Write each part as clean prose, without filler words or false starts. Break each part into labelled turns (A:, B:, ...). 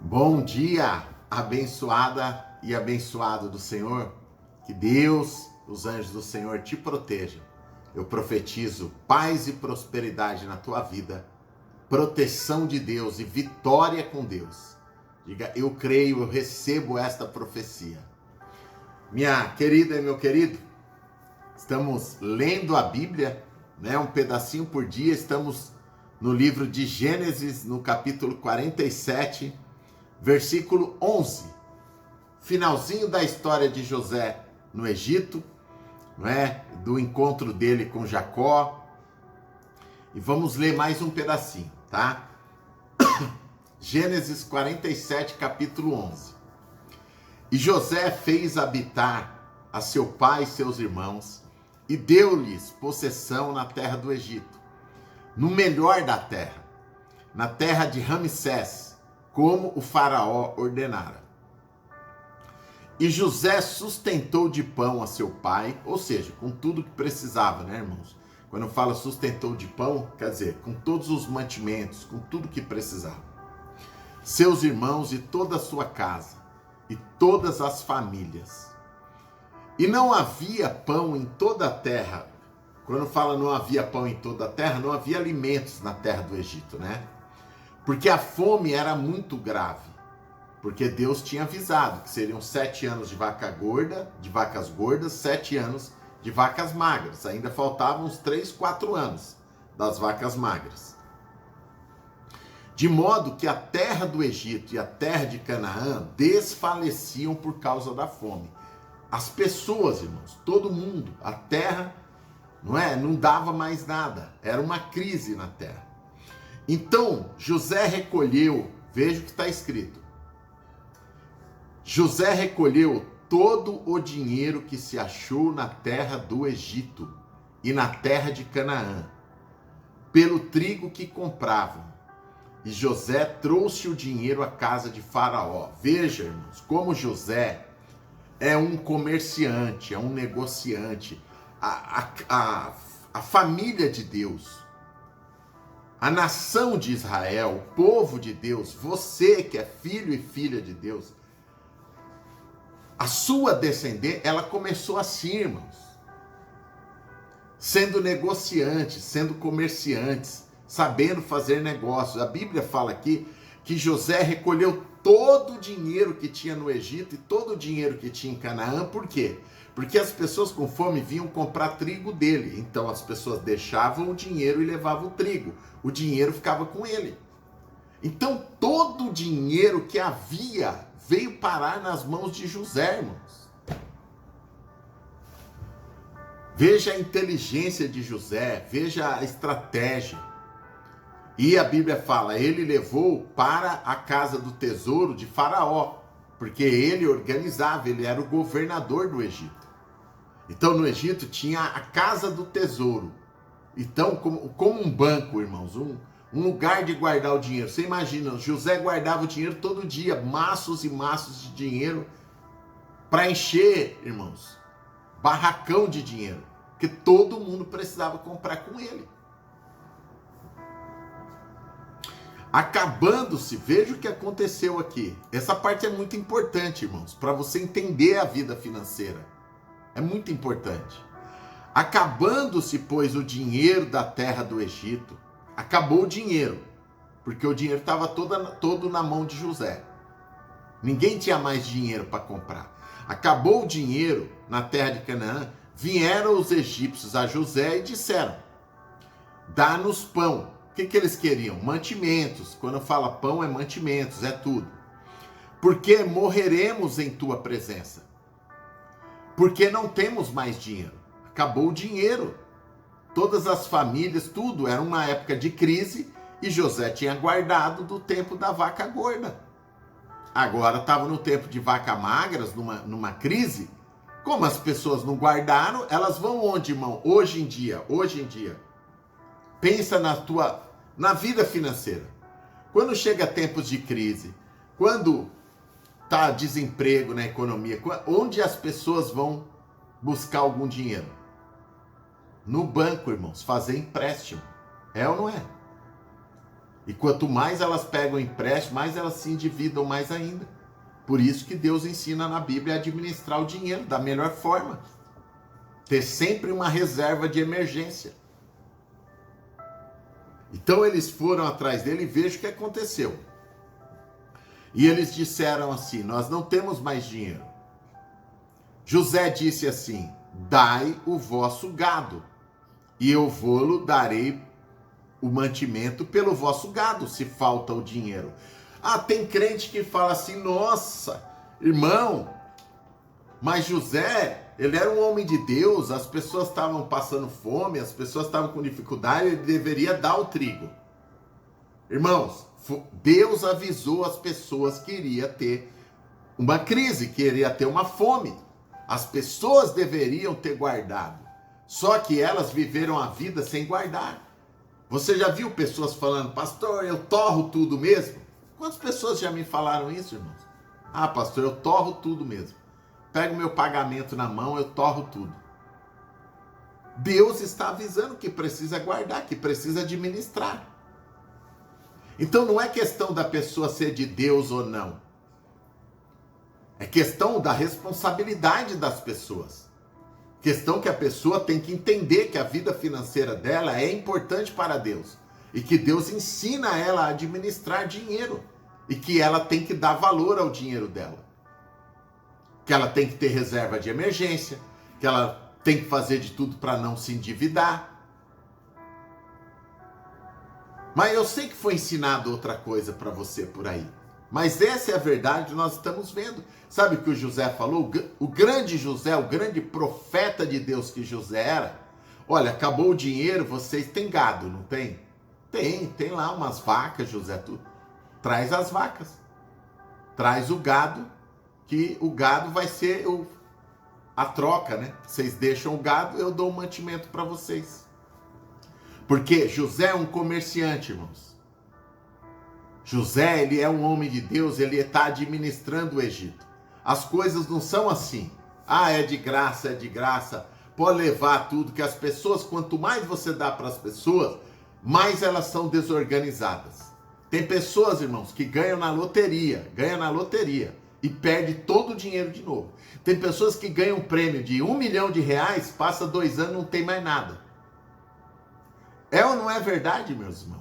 A: Bom dia, abençoada e abençoado do Senhor. Que Deus, os anjos do Senhor te protejam. Eu profetizo paz e prosperidade na tua vida, proteção de Deus e vitória com Deus. Diga, eu creio, eu recebo esta profecia. Minha querida e meu querido, estamos lendo a Bíblia, né? Um pedacinho por dia. Estamos no livro de Gênesis, no capítulo 47, versículo 11, finalzinho da história de José no Egito, não é? Do encontro dele com Jacó. E vamos ler mais um pedacinho, tá? Gênesis 47, capítulo 11. E José fez habitar a seu pai e seus irmãos, e deu-lhes possessão na terra do Egito, no melhor da terra, na terra de Ramsés, como o faraó ordenara. E José sustentou de pão a seu pai, ou seja, com tudo que precisava, né, irmãos? Quando fala sustentou de pão, quer dizer, com todos os mantimentos, com tudo que precisava. Seus irmãos e toda a sua casa, e todas as famílias. E não havia pão em toda a terra. Quando fala não havia pão em toda a terra, não havia alimentos na terra do Egito, né? Porque a fome era muito grave. Porque Deus tinha avisado que seriam 7 anos de vacas gordas, 7 anos de vacas magras. Ainda faltavam uns 3, 4 anos das vacas magras. De modo que a terra do Egito e a terra de Canaã desfaleciam por causa da fome. As pessoas, irmãos, todo mundo, a terra, não dava mais nada. Era uma crise na terra. Então, José recolheu, veja o que está escrito. José recolheu todo o dinheiro que se achou na terra do Egito e na terra de Canaã, pelo trigo que compravam. E José trouxe o dinheiro à casa de Faraó. Veja, irmãos, como José é um comerciante, é um negociante. A família de Deus, a nação de Israel, o povo de Deus, você que é filho e filha de Deus, a sua descendência, ela começou assim, irmãos. Sendo negociantes, sendo comerciantes, sabendo fazer negócios. A Bíblia fala aqui que José recolheu todo o dinheiro que tinha no Egito e todo o dinheiro que tinha em Canaã. Por quê? Porque as pessoas com fome vinham comprar trigo dele. Então as pessoas deixavam o dinheiro e levavam o trigo. O dinheiro ficava com ele. Então todo o dinheiro que havia veio parar nas mãos de José, irmãos. Veja a inteligência de José, veja a estratégia. E a Bíblia fala, ele levou para a casa do tesouro de Faraó, porque ele organizava, ele era o governador do Egito. Então no Egito tinha a casa do tesouro. Então, como um banco, irmãos, um lugar de guardar o dinheiro. Você imagina, José guardava o dinheiro todo dia, maços e maços de dinheiro, para encher, irmãos, barracão de dinheiro, porque todo mundo precisava comprar com ele. Acabando-se, veja o que aconteceu aqui. Essa parte é muito importante, irmãos, para você entender a vida financeira. É muito importante. Acabando-se, pois, o dinheiro da terra do Egito, acabou o dinheiro, porque o dinheiro estava todo na mão de José. Ninguém tinha mais dinheiro para comprar. Acabou o dinheiro na terra de Canaã, vieram os egípcios a José e disseram, dá-nos pão. O que eles queriam? Mantimentos. Quando fala pão é mantimentos, é tudo. Porque morreremos em tua presença. Porque não temos mais dinheiro. Acabou o dinheiro. Todas as famílias, tudo, era uma época de crise e José tinha guardado do tempo da vaca gorda. Agora estava no tempo de vaca magras, numa crise. Como as pessoas não guardaram, elas vão onde, irmão? Hoje em dia. Pensa na vida financeira. Quando chega tempos de crise, quando está desemprego na economia, onde as pessoas vão buscar algum dinheiro? No banco, irmãos, fazer empréstimo. É ou não é? E quanto mais elas pegam empréstimo, mais elas se endividam mais ainda. Por isso que Deus ensina na Bíblia a administrar o dinheiro da melhor forma. Ter sempre uma reserva de emergência. Então eles foram atrás dele e veja o que aconteceu. E eles disseram assim: nós não temos mais dinheiro. José disse assim: dai o vosso gado, e eu vou-lo darei o mantimento pelo vosso gado, se falta o dinheiro. Ah, tem crente que fala assim: nossa, irmão, mas José, ele era um homem de Deus, as pessoas estavam passando fome, as pessoas estavam com dificuldade, ele deveria dar o trigo. Irmãos, Deus avisou as pessoas que iria ter uma crise, que iria ter uma fome. As pessoas deveriam ter guardado, só que elas viveram a vida sem guardar. Você já viu pessoas falando: pastor, eu torro tudo mesmo? Quantas pessoas já me falaram isso, irmãos? Ah, pastor, eu torro tudo mesmo. Pego meu pagamento na mão, eu torro tudo. Deus está avisando que precisa guardar, que precisa administrar. Então não é questão da pessoa ser de Deus ou não. É questão da responsabilidade das pessoas. Questão que a pessoa tem que entender que a vida financeira dela é importante para Deus. E que Deus ensina ela a administrar dinheiro. E que ela tem que dar valor ao dinheiro dela. Que ela tem que ter reserva de emergência. Que ela tem que fazer de tudo para não se endividar. Mas eu sei que foi ensinado outra coisa para você por aí. Mas essa é a verdade que nós estamos vendo. Sabe o que o José falou? O grande José, o grande profeta de Deus que José era. Olha, acabou o dinheiro, vocês têm gado, não tem? Tem lá umas vacas, José. Tu traz as vacas. Traz o gado, que o gado vai ser a troca, né? Vocês deixam o gado, eu dou o mantimento para vocês. Porque José é um comerciante, irmãos. José, ele é um homem de Deus, ele está administrando o Egito. As coisas não são assim. Ah, é de graça, pode levar tudo, que as pessoas, quanto mais você dá para as pessoas, mais elas são desorganizadas. Tem pessoas, irmãos, que ganham na loteria e perde todo o dinheiro de novo. Tem pessoas que ganham um prêmio de R$1 milhão, passa 2 anos, não tem mais nada. É ou não é verdade, meus irmãos?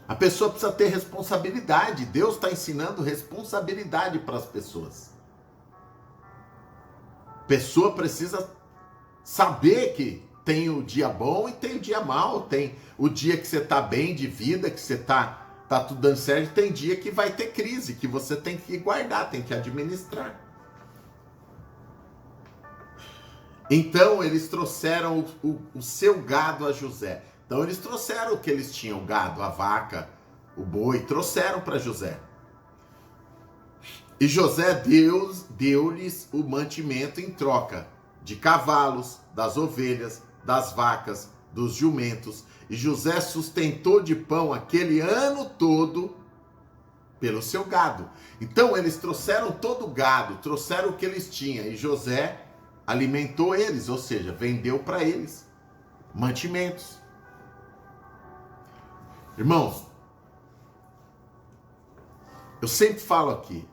A: A pessoa precisa ter responsabilidade. Deus está ensinando responsabilidade para as pessoas. A pessoa precisa saber que tem o dia bom e tem o dia mau. Tem o dia que você está bem de vida, que você tá tudo dando certo. E tem dia que vai ter crise, que você tem que guardar, tem que administrar. Então eles trouxeram o seu gado a José. Então eles trouxeram o que eles tinham, o gado, a vaca, o boi, trouxeram para José. E José deu-lhes o mantimento em troca de cavalos, das ovelhas, das vacas, dos jumentos. E José sustentou de pão aquele ano todo pelo seu gado. Então eles trouxeram todo o gado, trouxeram o que eles tinham. E José alimentou eles, ou seja, vendeu para eles mantimentos. Irmãos, eu sempre falo aqui,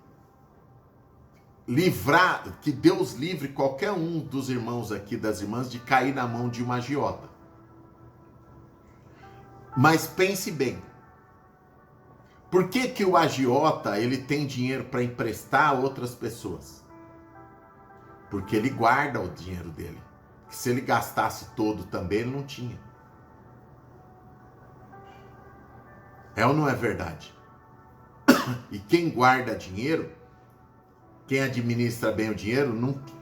A: que Deus livre qualquer um dos irmãos aqui, das irmãs, de cair na mão de uma agiota. Mas pense bem, por que o agiota, ele tem dinheiro para emprestar a outras pessoas? Porque ele guarda o dinheiro dele. Que se ele gastasse todo também, ele não tinha. É ou não é verdade? E quem guarda dinheiro, quem administra bem o dinheiro,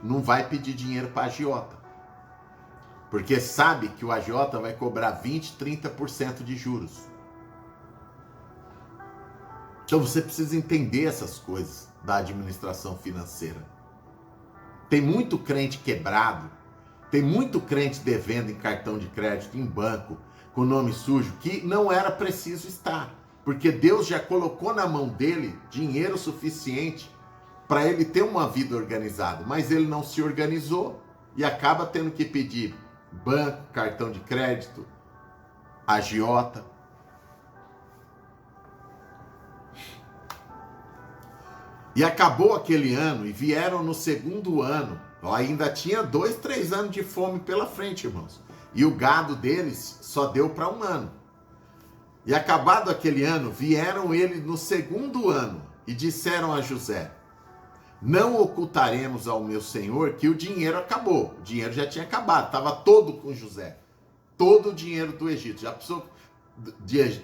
A: não vai pedir dinheiro para agiota. Porque sabe que o agiota vai cobrar 20%, 30% de juros. Então você precisa entender essas coisas da administração financeira. Tem muito crente quebrado, tem muito crente devendo em cartão de crédito, em banco, com nome sujo, que não era preciso estar. Porque Deus já colocou na mão dele dinheiro suficiente para ele ter uma vida organizada. Mas ele não se organizou e acaba tendo que pedir banco, cartão de crédito, agiota. E acabou aquele ano e vieram no segundo ano. Ainda tinha 2, 3 anos de fome pela frente, irmãos. E o gado deles só deu para um ano. E acabado aquele ano, vieram eles no segundo ano e disseram a José: não ocultaremos ao meu senhor que o dinheiro acabou. O dinheiro já tinha acabado, estava todo com José. Todo o dinheiro do Egito. Já pensou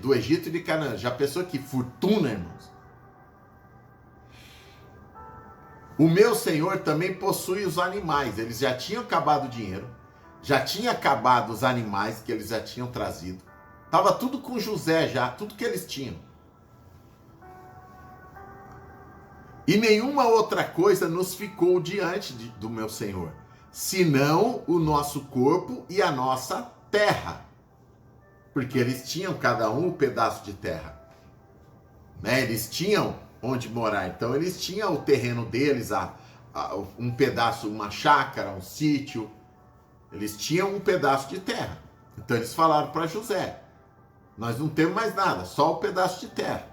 A: do Egito e de Canaã? Já pensou que fortuna, irmãos? O meu senhor também possui os animais. Eles já tinham acabado o dinheiro, já tinha acabado os animais que eles já tinham trazido. Estava tudo com José já, tudo que eles tinham. E nenhuma outra coisa nos ficou diante do meu senhor, senão o nosso corpo e a nossa terra. Porque eles tinham cada um pedaço de terra. Né? Eles tinham onde morar. Então eles tinham o terreno deles, um pedaço, uma chácara, um sítio. Eles tinham um pedaço de terra. Então eles falaram para José: nós não temos mais nada, só o pedaço de terra.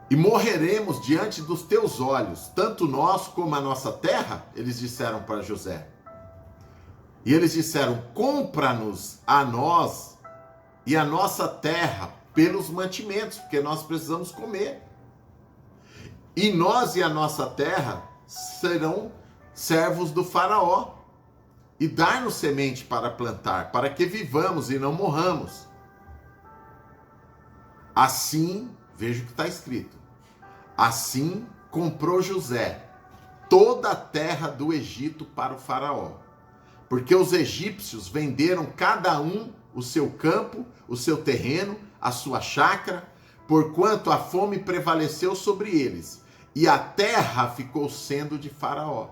A: E morreremos diante dos teus olhos, tanto nós como a nossa terra, eles disseram para José. E eles disseram: compra-nos a nós e a nossa terra pelos mantimentos, porque nós precisamos comer. E nós e a nossa terra serão servos do faraó, e dar-nos semente para plantar, para que vivamos e não morramos. Assim, veja o que está escrito: assim comprou José toda a terra do Egito para o faraó, porque os egípcios venderam cada um o seu campo, o seu terreno, a sua chácara, porquanto a fome prevaleceu sobre eles, e a terra ficou sendo de faraó.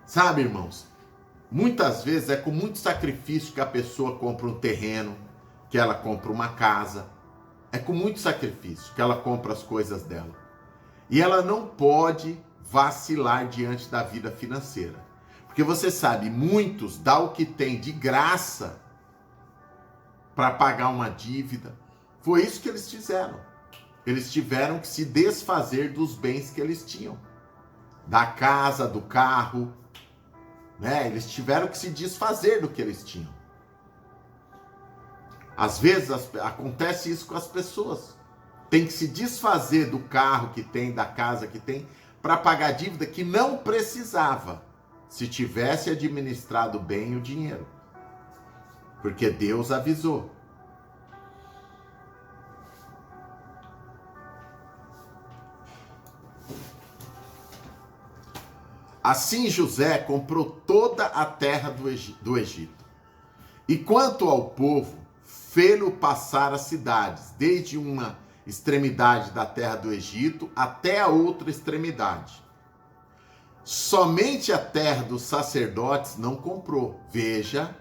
A: Sabe, irmãos, muitas vezes é com muito sacrifício que a pessoa compra um terreno, que ela compra uma casa. É com muito sacrifício que ela compra as coisas dela. E ela não pode vacilar diante da vida financeira. Porque você sabe, muitos dão o que tem de graça para pagar uma dívida. Foi isso que eles fizeram. Eles tiveram que se desfazer dos bens que eles tinham. Da casa, do carro, né? Eles tiveram que se desfazer do que eles tinham. Às vezes acontece isso com as pessoas. Tem que se desfazer do carro que tem, da casa que tem, para pagar dívida que não precisava, se tivesse administrado bem o dinheiro. Porque Deus avisou. Assim José comprou toda a terra do Egito. E quanto ao povo, fê-lo passar as cidades, desde uma extremidade da terra do Egito até a outra extremidade. Somente a terra dos sacerdotes não comprou. Veja,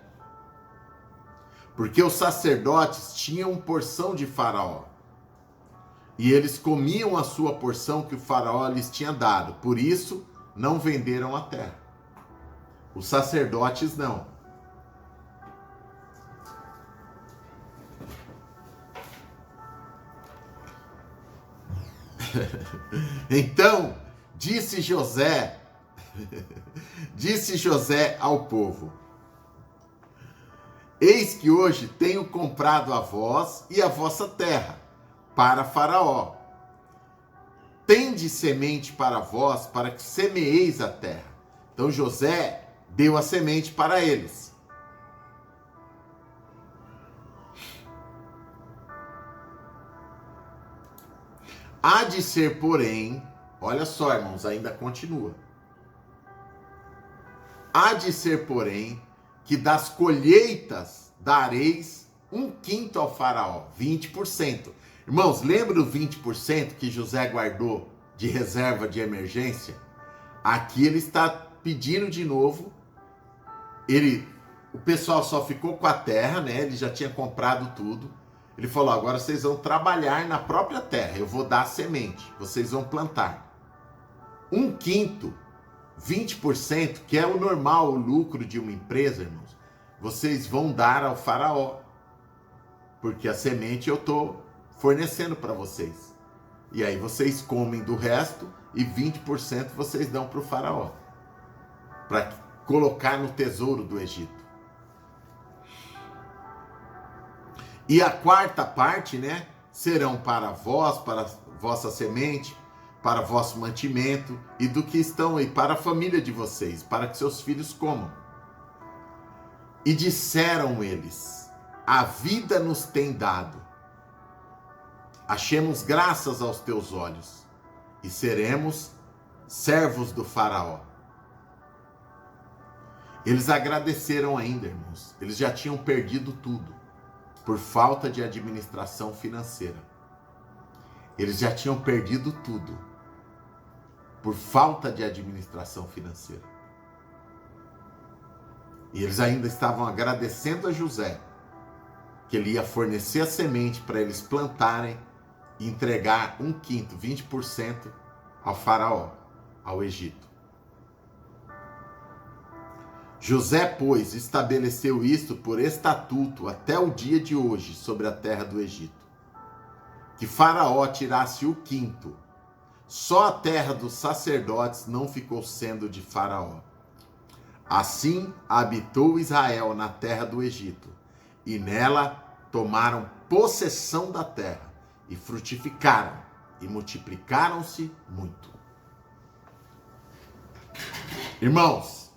A: porque os sacerdotes tinham porção de Faraó. E eles comiam a sua porção que o Faraó lhes tinha dado. Por isso, não venderam a terra. Os sacerdotes não. Então, disse José ao povo: eis que hoje tenho comprado a vós e a vossa terra para Faraó. Tende semente para vós, para que semeeis a terra. Então José deu a semente para eles. Há de ser, porém, olha só, irmãos, ainda continua. Há de ser, porém, que das colheitas dareis 1/5 ao faraó, 20%. Irmãos, lembra do 20% que José guardou de reserva de emergência? Aqui ele está pedindo de novo. O pessoal só ficou com a terra, né? Ele já tinha comprado tudo. Ele falou: agora vocês vão trabalhar na própria terra, eu vou dar a semente, vocês vão plantar. 1/5, 20%, que é o normal, o lucro de uma empresa, irmãos, vocês vão dar ao faraó. porque a semente eu estou fornecendo para vocês. E aí vocês comem do resto e 20% vocês dão para o faraó, para colocar no tesouro do Egito. E a quarta parte, né, serão para vós, para vossa semente, para vosso mantimento e do que estão aí, para a família de vocês, para que seus filhos comam. E disseram eles: a vida nos tem dado, achemos graças aos teus olhos e seremos servos do faraó. Eles agradeceram ainda, irmãos. Eles já tinham perdido tudo por falta de administração financeira. Eles já tinham perdido tudo por falta de administração financeira. E eles ainda estavam agradecendo a José, que ele ia fornecer a semente para eles plantarem e entregar 1/5, 20% ao faraó, ao Egito. José, pois, estabeleceu isto por estatuto até o dia de hoje sobre a terra do Egito, que Faraó tirasse 1/5. Só a terra dos sacerdotes não ficou sendo de Faraó. Assim habitou Israel na terra do Egito, e nela tomaram possessão da terra, e frutificaram, e multiplicaram-se muito. Irmãos,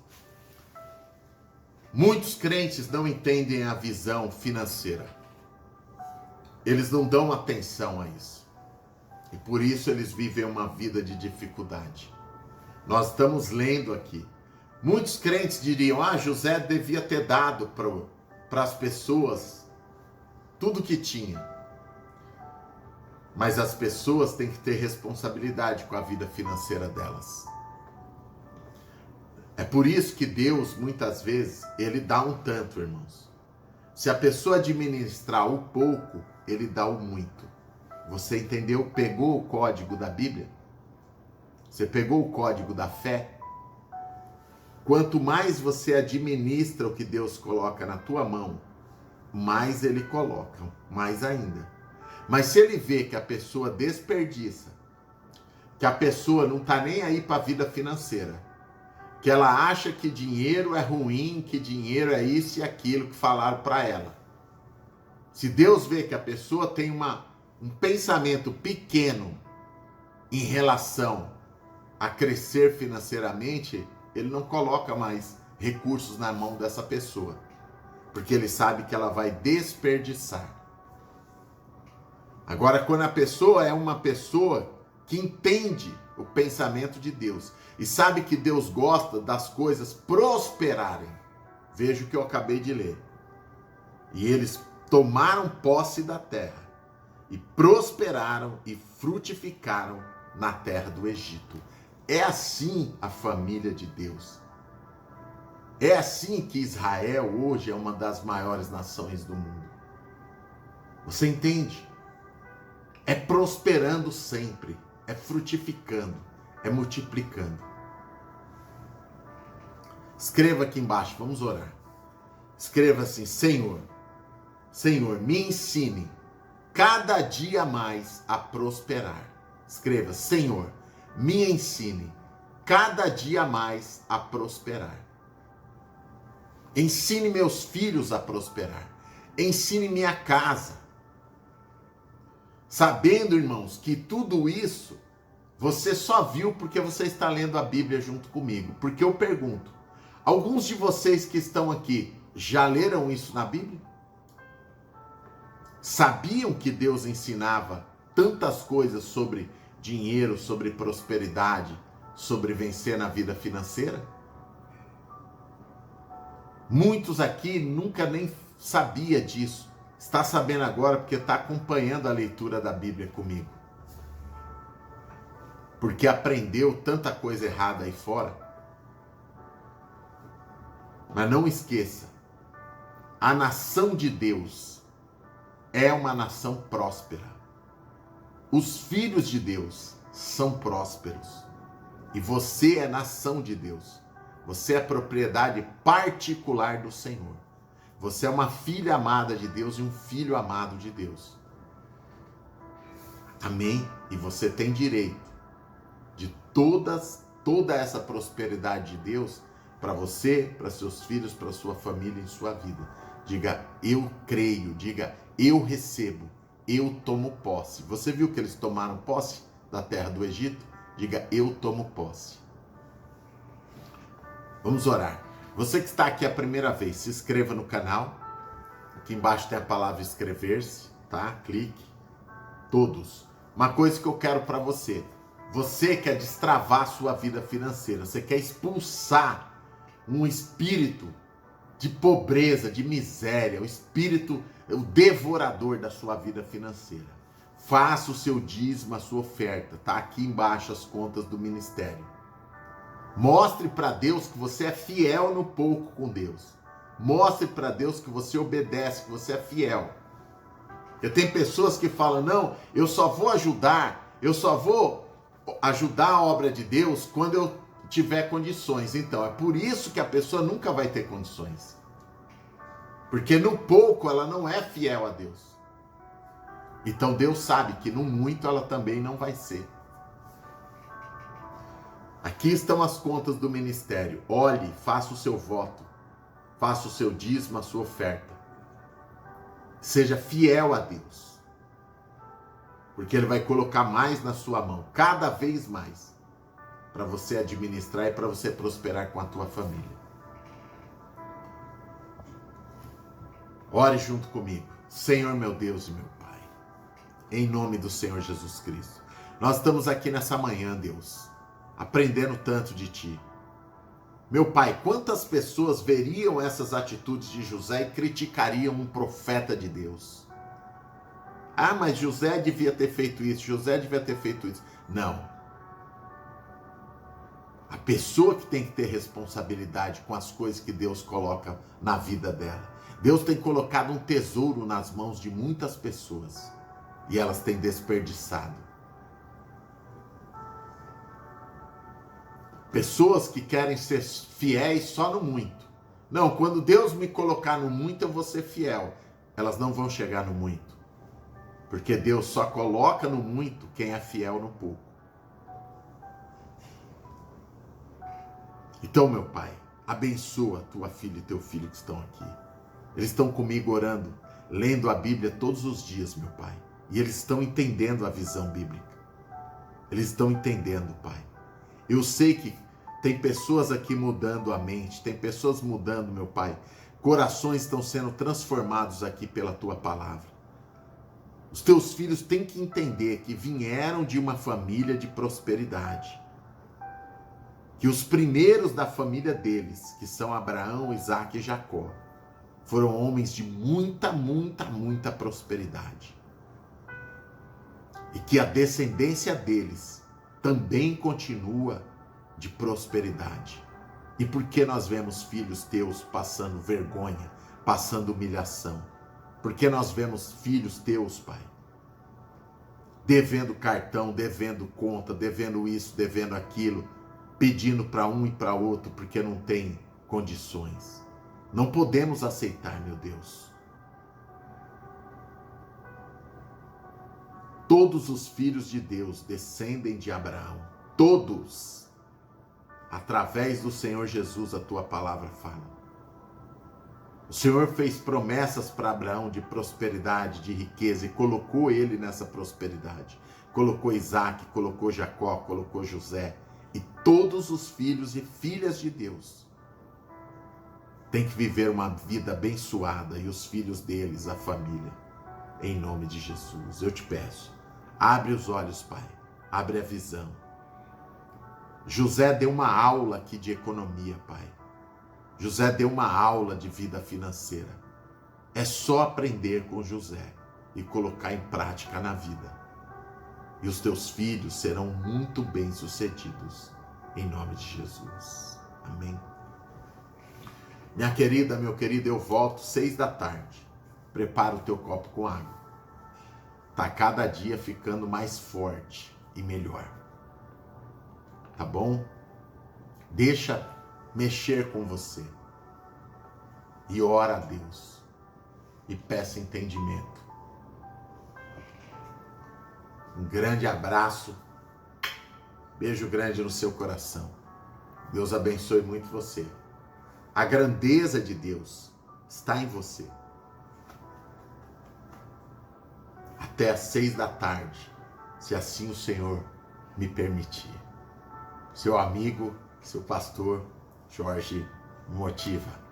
A: muitos crentes não entendem a visão financeira. Eles não dão atenção a isso. E por isso eles vivem uma vida de dificuldade. Nós estamos lendo aqui. Muitos crentes diriam: José devia ter dado para as pessoas tudo que tinha. Mas as pessoas têm que ter responsabilidade com a vida financeira delas. É por isso que Deus, muitas vezes, ele dá um tanto, irmãos. Se a pessoa administrar o pouco, ele dá o muito. Você entendeu? Pegou o código da Bíblia? Você pegou o código da fé? Quanto mais você administra o que Deus coloca na tua mão, mais ele coloca, mais ainda. Mas se ele vê que a pessoa desperdiça, que a pessoa não está nem aí para a vida financeira, que ela acha que dinheiro é ruim, que dinheiro é isso e aquilo que falaram para ela. Se Deus vê que a pessoa tem um pensamento pequeno em relação a crescer financeiramente, ele não coloca mais recursos na mão dessa pessoa, porque ele sabe que ela vai desperdiçar. Agora, quando a pessoa é uma pessoa que entende o pensamento de Deus e sabe que Deus gosta das coisas prosperarem, veja o que eu acabei de ler. E eles tomaram posse da terra e prosperaram e frutificaram na terra do Egito. É assim a família de Deus. É assim que Israel hoje é uma das maiores nações do mundo. Você entende? É prosperando sempre, é frutificando, é multiplicando. Escreva aqui embaixo, vamos orar. Escreva assim: Senhor, me ensine cada dia mais a prosperar. Escreva: Senhor, me ensine cada dia mais a prosperar. Ensine meus filhos a prosperar. Ensine minha casa. Sabendo, irmãos, que tudo isso você só viu porque você está lendo a Bíblia junto comigo. Porque eu pergunto, alguns de vocês que estão aqui já leram isso na Bíblia? Sabiam que Deus ensinava tantas coisas sobre dinheiro, sobre prosperidade, sobre vencer na vida financeira? Muitos aqui nunca nem sabia disso. Está sabendo agora porque está acompanhando a leitura da Bíblia comigo. Porque aprendeu tanta coisa errada aí fora. Mas não esqueça, a nação de Deus é uma nação próspera. Os filhos de Deus são prósperos. E você é nação de Deus. Você é propriedade particular do Senhor. Você é uma filha amada de Deus e um filho amado de Deus. Amém? E você tem direito de toda essa prosperidade de Deus para você, para seus filhos, para sua família e sua vida. Diga, eu creio. Diga, eu recebo. Eu tomo posse. Você viu que eles tomaram posse da terra do Egito? Diga, eu tomo posse. Vamos orar. Você que está aqui a primeira vez, se inscreva no canal. Aqui embaixo tem a palavra inscrever-se, tá? Clique. Todos. Uma coisa que eu quero para você. Você quer destravar sua vida financeira. Você quer expulsar um espírito de pobreza, de miséria, o espírito, o devorador da sua vida financeira. Faça o seu dízimo, a sua oferta. Tá aqui embaixo as contas do ministério. Mostre para Deus que você é fiel no pouco com Deus. Mostre para Deus que você obedece, que você é fiel. Eu tenho pessoas que falam, não, eu só vou ajudar a obra de Deus quando eu tiver condições. Então, é por isso que a pessoa nunca vai ter condições. Porque no pouco ela não é fiel a Deus. Então Deus sabe que no muito ela também não vai ser. Aqui estão as contas do ministério. Olhe, faça o seu voto. Faça o seu dízimo, a sua oferta. Seja fiel a Deus. Porque Ele vai colocar mais na sua mão. Cada vez mais. Para você administrar e para você prosperar com a tua família. Ore junto comigo. Senhor meu Deus e meu Pai. Em nome do Senhor Jesus Cristo. Nós estamos aqui nessa manhã, Deus. Aprendendo tanto de Ti. Meu Pai, quantas pessoas veriam essas atitudes de José e criticariam um profeta de Deus? Ah, mas José devia ter feito isso, José devia ter feito isso. Não. A pessoa que tem que ter responsabilidade com as coisas que Deus coloca na vida dela. Deus tem colocado um tesouro nas mãos de muitas pessoas e elas têm desperdiçado. Pessoas que querem ser fiéis só no muito. Não, quando Deus me colocar no muito, eu vou ser fiel. Elas não vão chegar no muito. Porque Deus só coloca no muito quem é fiel no pouco. Então, meu Pai, abençoa tua filha e teu filho que estão aqui. Eles estão comigo orando, lendo a Bíblia todos os dias, meu Pai. E eles estão entendendo a visão bíblica. Eles estão entendendo, Pai. Eu sei que tem pessoas aqui mudando a mente, tem pessoas mudando, meu Pai. Corações estão sendo transformados aqui pela Tua palavra. Os Teus filhos têm que entender que vieram de uma família de prosperidade. Que os primeiros da família deles, que são Abraão, Isaque e Jacó, foram homens de muita prosperidade. E que a descendência deles também continua de prosperidade. E por que nós vemos filhos teus passando vergonha, passando humilhação? Por que nós vemos filhos teus, Pai, devendo cartão, devendo conta, devendo isso, devendo aquilo, pedindo para um e para outro porque não tem condições? Não podemos aceitar, meu Deus. Todos os filhos de Deus descendem de Abraão. Todos. Através do Senhor Jesus, a tua palavra fala. O Senhor fez promessas para Abraão de prosperidade, de riqueza, e colocou ele nessa prosperidade. Colocou Isaque, colocou Jacó, colocou José. E todos os filhos e filhas de Deus têm que viver uma vida abençoada, e os filhos deles, a família. Em nome de Jesus, eu te peço, abre os olhos, Pai, abre a visão. José deu uma aula aqui de economia, Pai. José deu uma aula de vida financeira. É só aprender com José e colocar em prática na vida. E os teus filhos serão muito bem-sucedidos, em nome de Jesus. Amém. Minha querida, meu querido, eu volto 6 da tarde. Prepara o teu copo com água. Tá cada dia ficando mais forte e melhor. Tá bom? Deixa mexer com você. e ora a Deus e peça entendimento. Um grande abraço, beijo grande no seu coração. Deus abençoe muito você. A grandeza de Deus está em você. Até às 6 da tarde, se assim o Senhor me permitir. Seu amigo, seu pastor, Jorge Motiva.